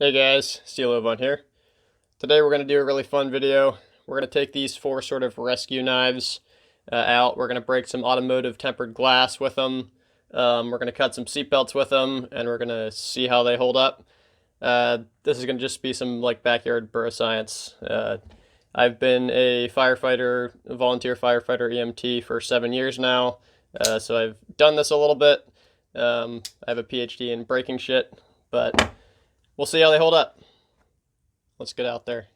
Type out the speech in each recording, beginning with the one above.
Hey guys, Steel Ovan here. Today we're going to do a really fun video. We're going to take these four sort of rescue knives out. We're going to break some automotive tempered glass with them. We're going to cut some seatbelts with them, and we're going to see how they hold up. This is going to just be some like backyard bro science. I've been a firefighter, a volunteer firefighter EMT for 7 years now, so I've done this a little bit. I have a PhD in breaking shit, but we'll see how they hold up. Let's get out there.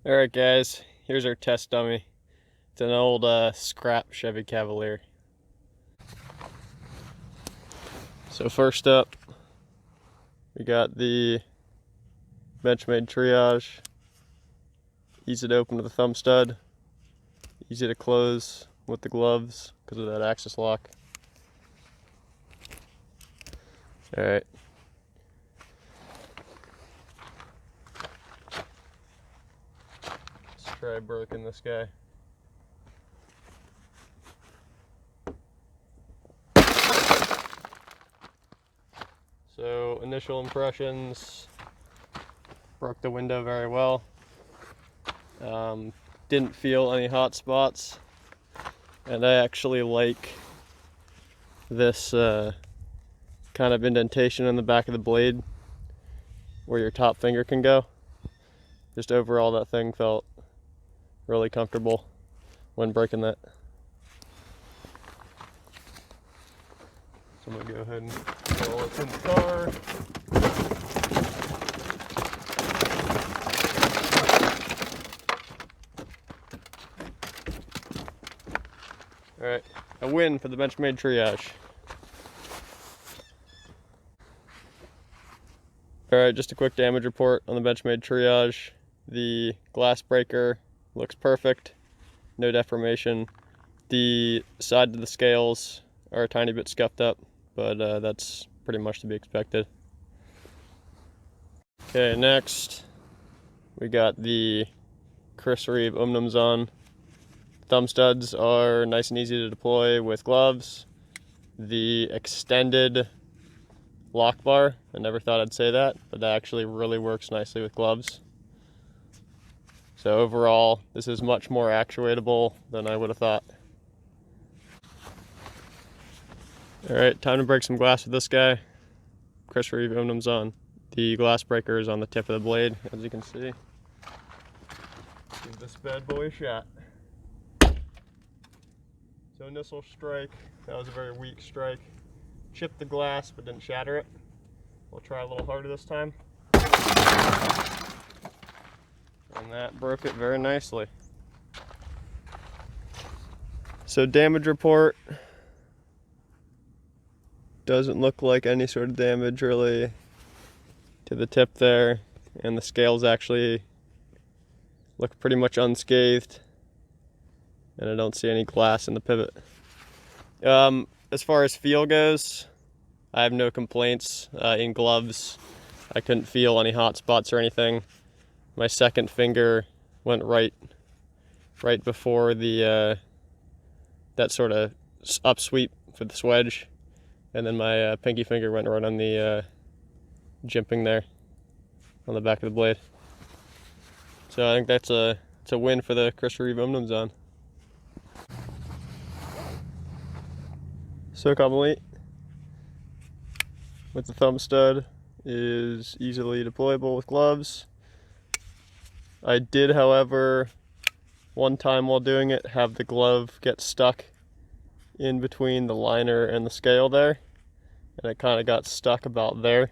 Alright guys, here's our test dummy. It's an old scrap Chevy Cavalier. So first up, we got the Benchmade Triage. Easy to open with a thumb stud. Easy to close with the gloves because of that access lock. Alright. Let's try broken this guy. So initial impressions, broke the window very well. Didn't feel any hot spots, and I actually like this kind of indentation in the back of the blade where your top finger can go. Just overall that thing felt really comfortable when breaking that. So I'm gonna go ahead and roll it in the car. Alright, a win for the Benchmade Triage. Alright, just a quick damage report on the Benchmade Triage. The glass breaker looks perfect, no deformation. The side of the scales are a tiny bit scuffed up, but that's pretty much to be expected. Okay, next we got the Reeve Umnumzaan. Thumb studs are nice and easy to deploy with gloves. The extended lock bar, I never thought I'd say that, but that actually really works nicely with gloves. So overall, this is much more actuatable than I would have thought. Alright, time to break some glass with this guy. Reeve Umnumzaan. The glass breaker is on the tip of the blade, as you can see. Give this bad boy a shot. So initial strike, that was a very weak strike. Chipped the glass but didn't shatter it. We'll try a little harder this time. And that broke it very nicely. So damage report. Doesn't look like any sort of damage really to the tip there. And the scales actually look pretty much unscathed. And I don't see any glass in the pivot. As far as feel goes, I have no complaints. In gloves, I couldn't feel any hot spots or anything. My second finger went right before the that sort of up sweep for the swedge, and then my pinky finger went right on the jimping there on the back of the blade. So I think it's a win for the Reeve Umnumzaan. Socom Elite with the thumb stud is easily deployable with gloves. I did, however, one time while doing it, have the glove get stuck in between the liner and the scale there, and it kind of got stuck about there.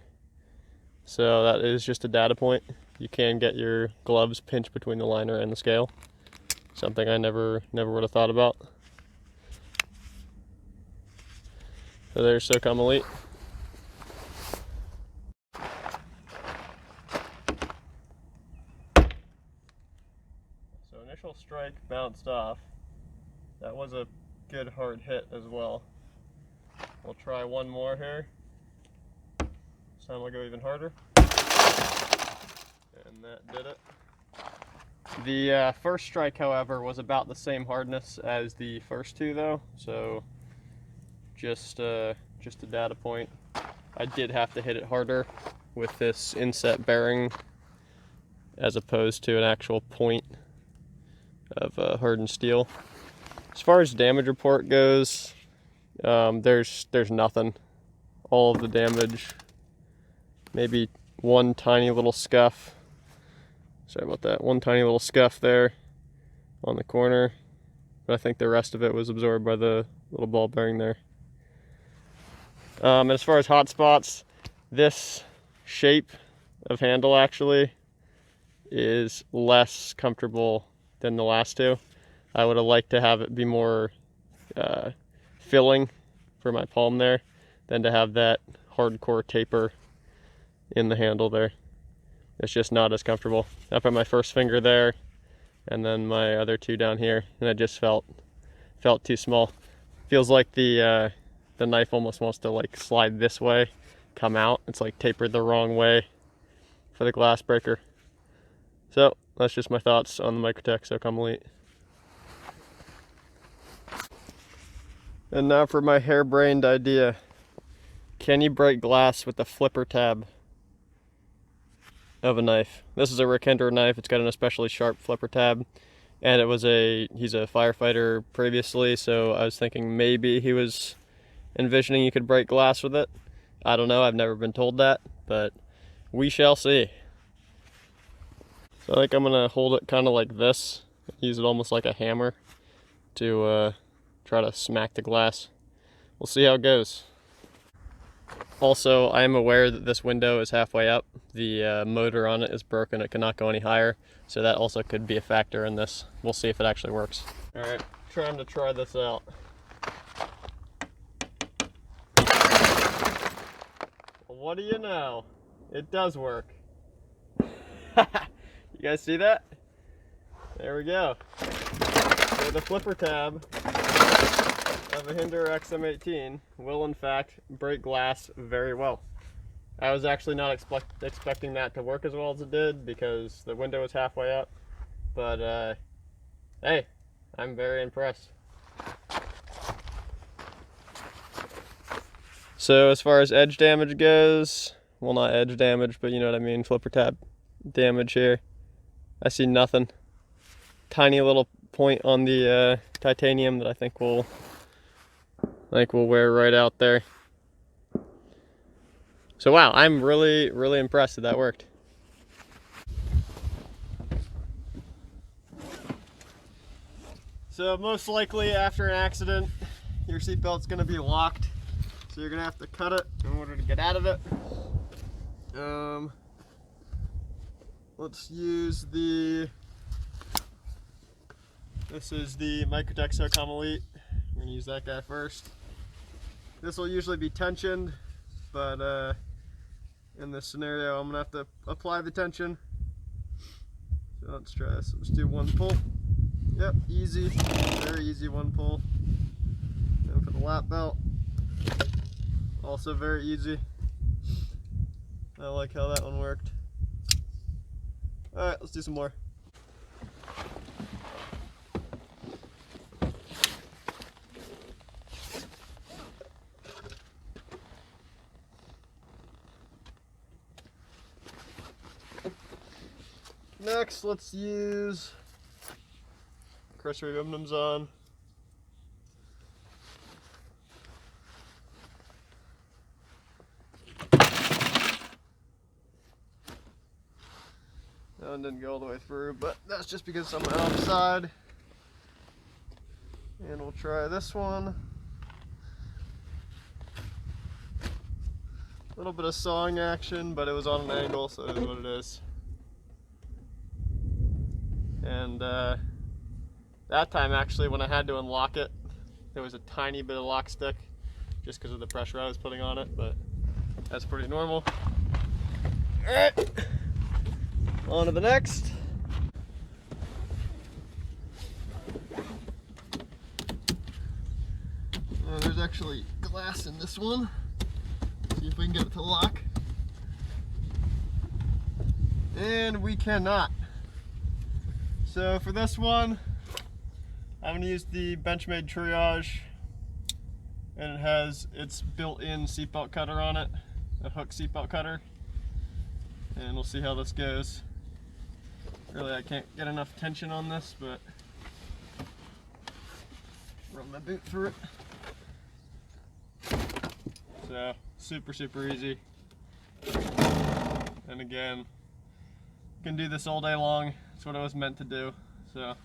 So that is just a data point. You can get your gloves pinched between the liner and the scale. Something I never would have thought about. So there's Socom Elite. So initial strike bounced off. That was a good hard hit as well. We'll try one more here. This time I'll go even harder. And that did it. The first strike, however, was about the same hardness as the first two though, so just a data point. I did have to hit it harder with this inset bearing as opposed to an actual point of hardened steel. As far as damage report goes, there's nothing. All of the damage, maybe one tiny little scuff. Sorry about that. One tiny little scuff there on the corner. But I think the rest of it was absorbed by the little ball bearing there. And as far as hot spots, this shape of handle actually is less comfortable than the last two. I would have liked to have it be more filling for my palm there than to have that hardcore taper in the handle there. It's just not as comfortable. I put my first finger there and then my other two down here, and it just felt too small. Feels like the knife almost wants to like slide this way, come out. It's like tapered the wrong way for the glass breaker. So that's just my thoughts on the Microtech Socom Elite. And now for my harebrained idea. Can you break glass with the flipper tab of a knife? This is a Hinderer knife. It's got an especially sharp flipper tab, and he's a firefighter previously, so I was thinking maybe he was envisioning you could break glass with it. I don't know, I've never been told that, but we shall see. So I think I'm gonna hold it kind of like this, use it almost like a hammer to try to smack the glass. We'll see how it goes. Also, I am aware that this window is halfway up. The motor on it is broken. It cannot go any higher, so that also could be a factor in this. We'll see if it actually works. All right, trying to try this out. Well, what do you know? It does work. You guys see that? There we go. So the flipper tab of a Hinderer XM-18 will in fact break glass very well. I was actually not expecting that to work as well as it did because the window was halfway up, but hey, I'm very impressed. So as far as edge damage goes, well, not edge damage, but you know what I mean, flipper tab damage here, I see nothing. Tiny little point on the titanium that I think will wear right out there. So wow, I'm really impressed that worked. So most likely after an accident, your seatbelt's gonna be locked. So you're gonna have to cut it in order to get out of it. Let's use this is the Microtech Socom Elite. I'm gonna use that guy first. This will usually be tensioned, but in this scenario, I'm gonna have to apply the tension. So let's try this. Let's do one pull. Yep, easy, very easy one pull. And for the lap belt, also very easy. I like how that one worked. All right, let's do some more. Next, let's use Reeve Umnumzaan. That one didn't go all the way through, but that's just because I'm outside. And we'll try this one. A little bit of sawing action, but it was on an angle, so it is what it is. And that time actually, when I had to unlock it, there was a tiny bit of lock stick just because of the pressure I was putting on it, but that's pretty normal. All right, on to the next. There's actually glass in this one. See if we can get it to lock. And we cannot. So for this one, I'm going to use the Benchmade Triage, and it has its built-in seatbelt cutter on it, a hook seatbelt cutter, and we'll see how this goes. Really, I can't get enough tension on this, but run my boot through it. So super easy. And again, you can do this all day long. That's what I was meant to do. So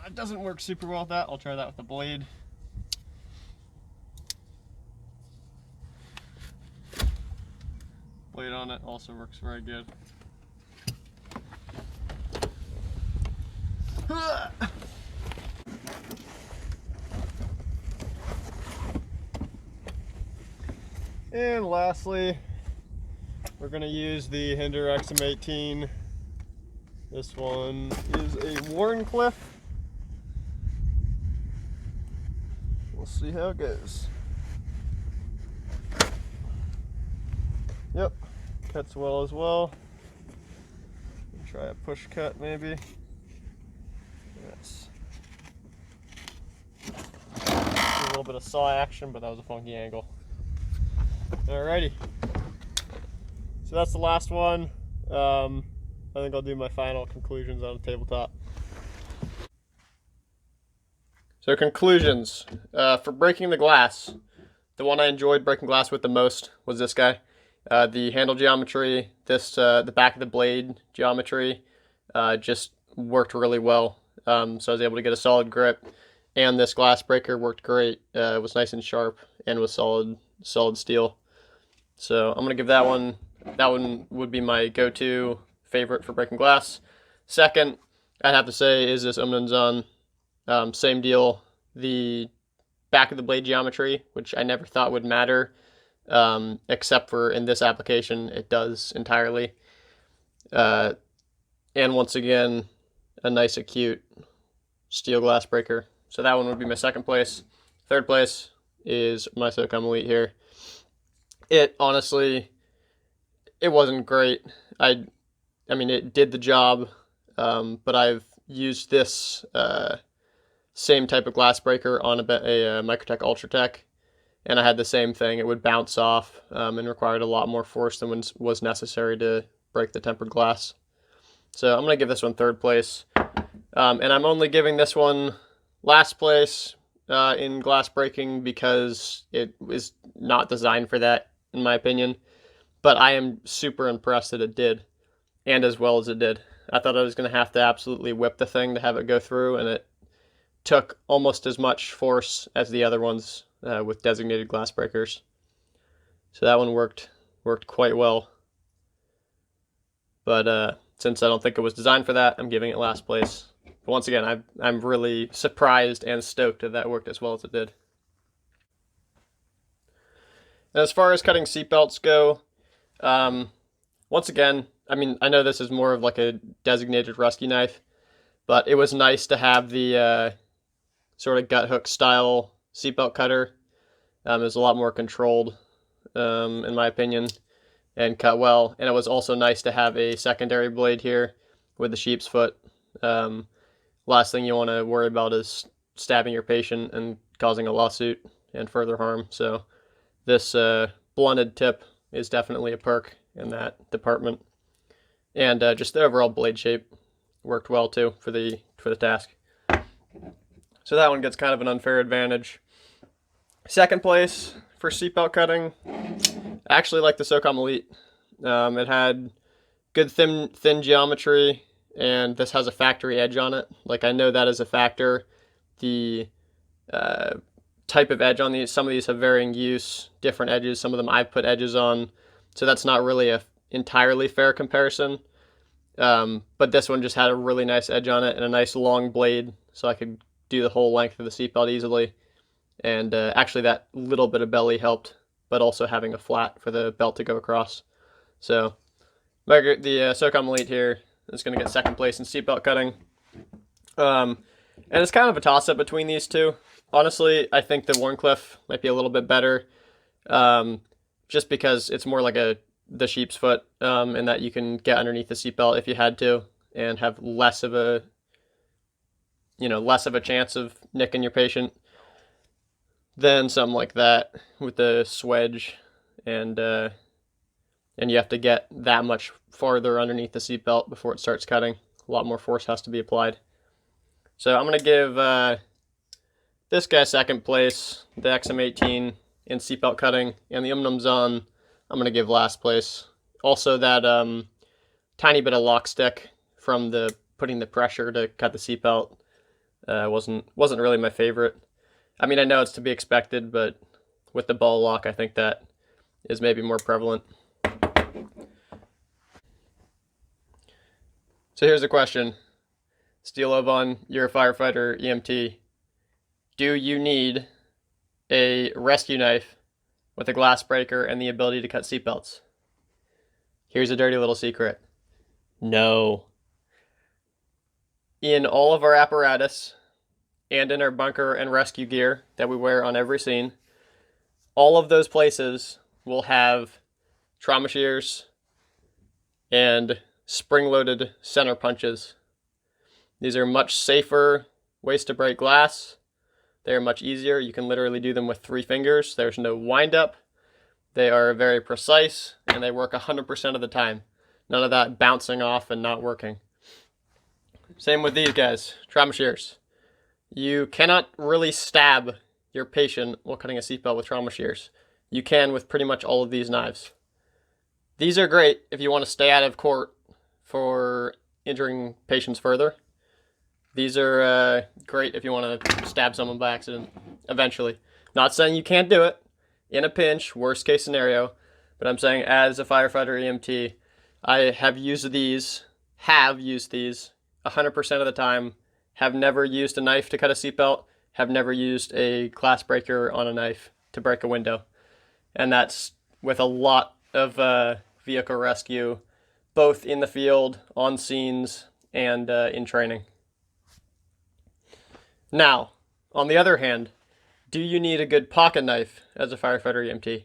it doesn't work super well with that. I'll try that with the blade. Blade on it also works very good. And lastly, we're going to use the Hinderer XM-18. This one is a Warncliffe. We'll see how it goes. Yep, cuts well as well. Try a push cut maybe. Yes. A little bit of saw action, but that was a funky angle. Alrighty. So that's the last one. I think I'll do my final conclusions on the tabletop. So conclusions. For breaking the glass, the one I enjoyed breaking glass with the most was this guy. The handle geometry, the back of the blade geometry just worked really well. So I was able to get a solid grip, and this glass breaker worked great. It was nice and sharp and was solid steel. So I'm gonna give that one would be my go-to favorite for breaking glass. Second, I'd have to say is this Umnumzaan. Same deal. The back of the blade geometry, which I never thought would matter, except for in this application, it does entirely. And once again, a nice acute steel glass breaker. So that one would be my second place. Third place is my Socom Elite here. It honestly, it wasn't great. I mean, it did the job, but I've used this same type of glass breaker on a Microtech Ultratech, and I had the same thing. It would bounce off and required a lot more force than was necessary to break the tempered glass. So I'm going to give this one third place, and I'm only giving this one last place in glass breaking because it is not designed for that, in my opinion. But I am super impressed that it did, and as well as it did. I thought I was going to have to absolutely whip the thing to have it go through, and it took almost as much force as the other ones with designated glass breakers. So that one worked quite well. But since I don't think it was designed for that, I'm giving it last place. But once again, I'm really surprised and stoked that that worked as well as it did. And as far as cutting seatbelts go, once again, I mean, I know this is more of like a designated rescue knife, but it was nice to have the sort of gut hook style seatbelt cutter. It was a lot more controlled, in my opinion, and cut well. And it was also nice to have a secondary blade here with the sheep's foot. Last thing you want to worry about is stabbing your patient and causing a lawsuit and further harm. So this blunted tip is definitely a perk in that department. And just the overall blade shape worked well too for the task. So that one gets kind of an unfair advantage. Second place for seatbelt cutting, I actually like the Socom Elite. It had good thin geometry, and this has a factory edge on it. Like, I know that is a factor. The type of edge on these, some of these have varying use, different edges. Some of them I've put edges on, so that's not really a entirely fair comparison. But this one just had a really nice edge on it and a nice long blade, so I could do the whole length of the seatbelt easily. And actually that little bit of belly helped, but also having a flat for the belt to go across. So the Socom Elite here is going to get second place in seatbelt cutting. And it's kind of a toss-up between these two. Honestly, I think the Warncliffe might be a little bit better, just because it's more like the sheep's foot, and that you can get underneath the seatbelt if you had to, and have less of a chance of nicking your patient. than something like that with the swedge, and you have to get that much farther underneath the seatbelt before it starts cutting. A lot more force has to be applied. So I'm going to give this guy second place, the XM-18 in seatbelt cutting, and the Umnumzaan I'm going to give last place. Also that tiny bit of lock stick from the putting the pressure to cut the seatbelt wasn't really my favorite. I mean, I know it's to be expected, but with the ball lock, I think that is maybe more prevalent. So here's a question. Steel Ovan, you're a firefighter, EMT. Do you need a rescue knife with a glass breaker and the ability to cut seatbelts? Here's a dirty little secret. No. In all of our apparatus and in our bunker and rescue gear that we wear on every scene, all of those places will have trauma shears and spring-loaded center punches. These are much safer ways to break glass. They are much easier. You can literally do them with 3 fingers. There's no wind-up. They are very precise, and they work 100% of the time. None of that bouncing off and not working. Same with these guys, trauma shears. You cannot really stab your patient while cutting a seatbelt with trauma shears. You can with pretty much all of these knives. These are great if you want to stay out of court for injuring patients further. These are great if you want to stab someone by accident eventually. Not saying you can't do it in a pinch, worst case scenario, but I'm saying as a firefighter EMT, I have used these 100% of the time, have never used a knife to cut a seatbelt, have never used a glass breaker on a knife to break a window. And that's with a lot of vehicle rescue, both in the field, on scenes, and in training. Now, on the other hand, do you need a good pocket knife as a firefighter EMT?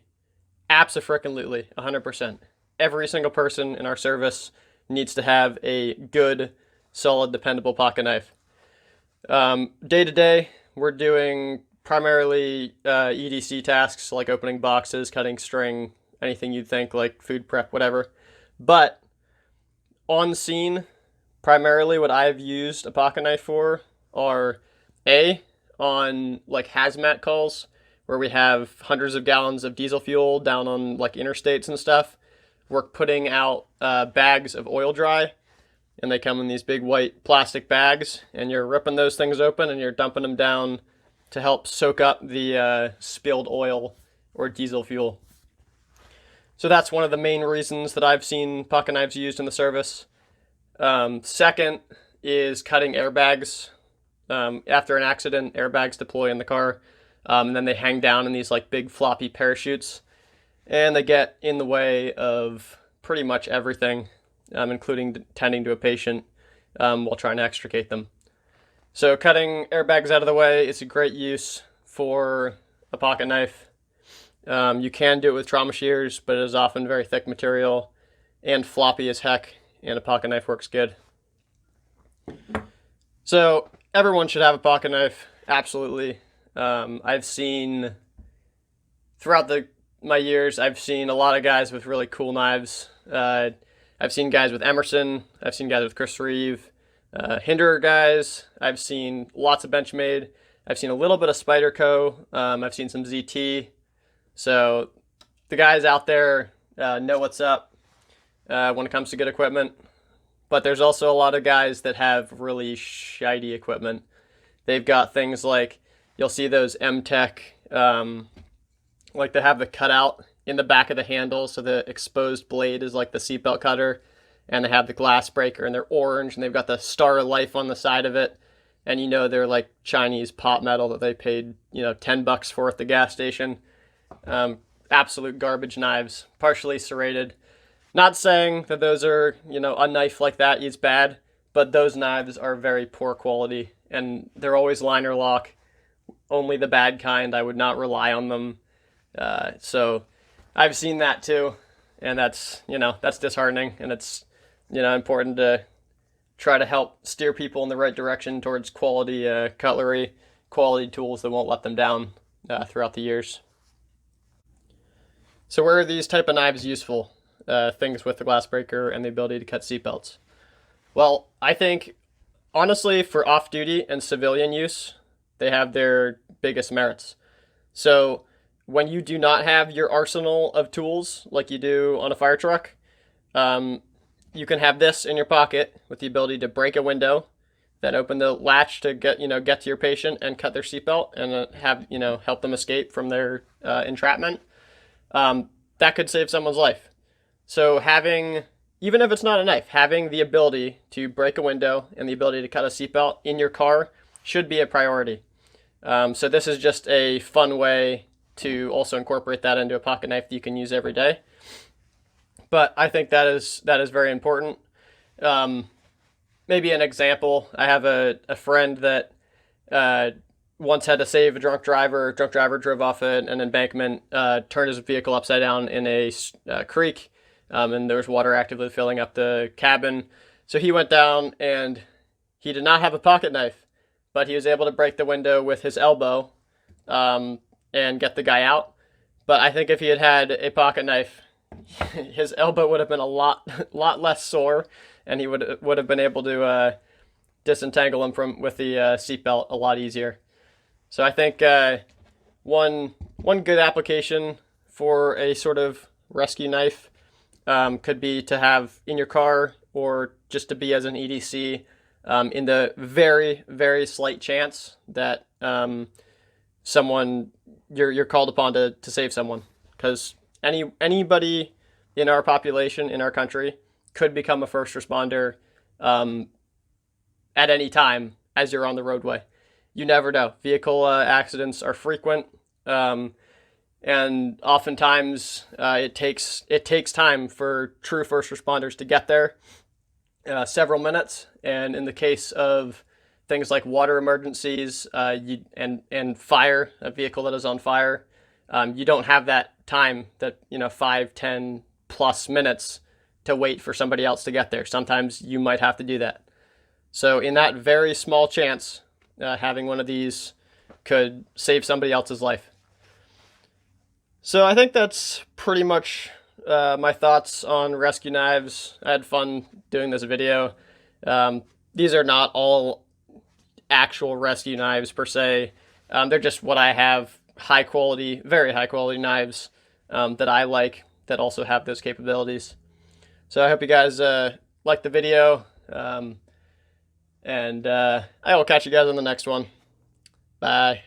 Abso-frickin-lutely, 100%. Every single person in our service needs to have a good, solid, dependable pocket knife. Day to day, we're doing primarily EDC tasks like opening boxes, cutting string, anything you'd think like food prep, whatever. But on scene, primarily what I've used a pocket knife for are on like hazmat calls where we have hundreds of gallons of diesel fuel down on like interstates and stuff. We're putting out bags of oil dry, and they come in these big white plastic bags, and you're ripping those things open and you're dumping them down to help soak up the spilled oil or diesel fuel. So that's one of the main reasons that I've seen pocket knives used in the service. Second is cutting airbags. After an accident, airbags deploy in the car, and then they hang down in these like big floppy parachutes, and they get in the way of pretty much everything, including tending to a patient while trying to extricate them. So cutting airbags out of the way is a great use for a pocket knife. You can do it with trauma shears, but it is often very thick material and floppy as heck, and a pocket knife works good. So everyone should have a pocket knife, absolutely. I've seen, throughout my years, I've seen a lot of guys with really cool knives. I've seen guys with Emerson, I've seen guys with Chris Reeve, Hinderer guys, I've seen lots of Benchmade, I've seen a little bit of Spyderco, I've seen some ZT. So the guys out there know what's up when it comes to good equipment. But there's also a lot of guys that have really shitey equipment. They've got things like, you'll see those M-Tech, like they have the cutout in the back of the handle, so the exposed blade is like the seatbelt cutter, and they have the glass breaker, and they're orange, and they've got the Star of Life on the side of it, and you know they're like Chinese pot metal that they paid, $10 for at the gas station. Absolute garbage knives, partially serrated. Not saying that those are, a knife like that is bad, but those knives are very poor quality, and they're always liner lock, only the bad kind. I would not rely on them. So I've seen that too, and that's disheartening, and it's, important to try to help steer people in the right direction towards quality cutlery, quality tools that won't let them down. throughout the years. So where are these type of knives useful? Things with the glass breaker and the ability to cut seatbelts. Well, I think honestly for off-duty and civilian use, they have their biggest merits. So when you do not have your arsenal of tools like you do on a fire truck, you can have this in your pocket with the ability to break a window, then open the latch to get to your patient and cut their seatbelt and have help them escape from their entrapment. That could save someone's life. So having, even if it's not a knife, having the ability to break a window and the ability to cut a seatbelt in your car should be a priority. So this is just a fun way to also incorporate that into a pocket knife that you can use every day. But I think that is very important. Maybe an example, I have a friend that once had to save a drunk driver. Drunk driver drove off an embankment, turned his vehicle upside down in a creek, and there was water actively filling up the cabin. So he went down and he did not have a pocket knife, but he was able to break the window with his elbow and get the guy out. But I think if he had had a pocket knife, his elbow would have been a lot less sore, and he would have been able to disentangle him with the seatbelt a lot easier. So I think one good application for a sort of rescue knife could be to have in your car, or just to be as an EDC in the very, very slight chance that you're called upon to save someone, because anybody in our population, in our country, could become a first responder at any time as you're on the roadway. You never know. Vehicle accidents are frequent, and oftentimes it takes time for true first responders to get there, several minutes. And in the case of things like water emergencies and fire, a vehicle that is on fire, you don't have that time, that 5-10 plus minutes to wait for somebody else to get there. Sometimes you might have to do that. So in that very small chance, having one of these could save somebody else's life. So I think that's pretty much my thoughts on rescue knives. I had fun doing this video. These are not all actual rescue knives per se. They're just what I have, high quality, very high quality knives that I like, that also have those capabilities. So I hope you guys like the video, and I will catch you guys on the next one. Bye.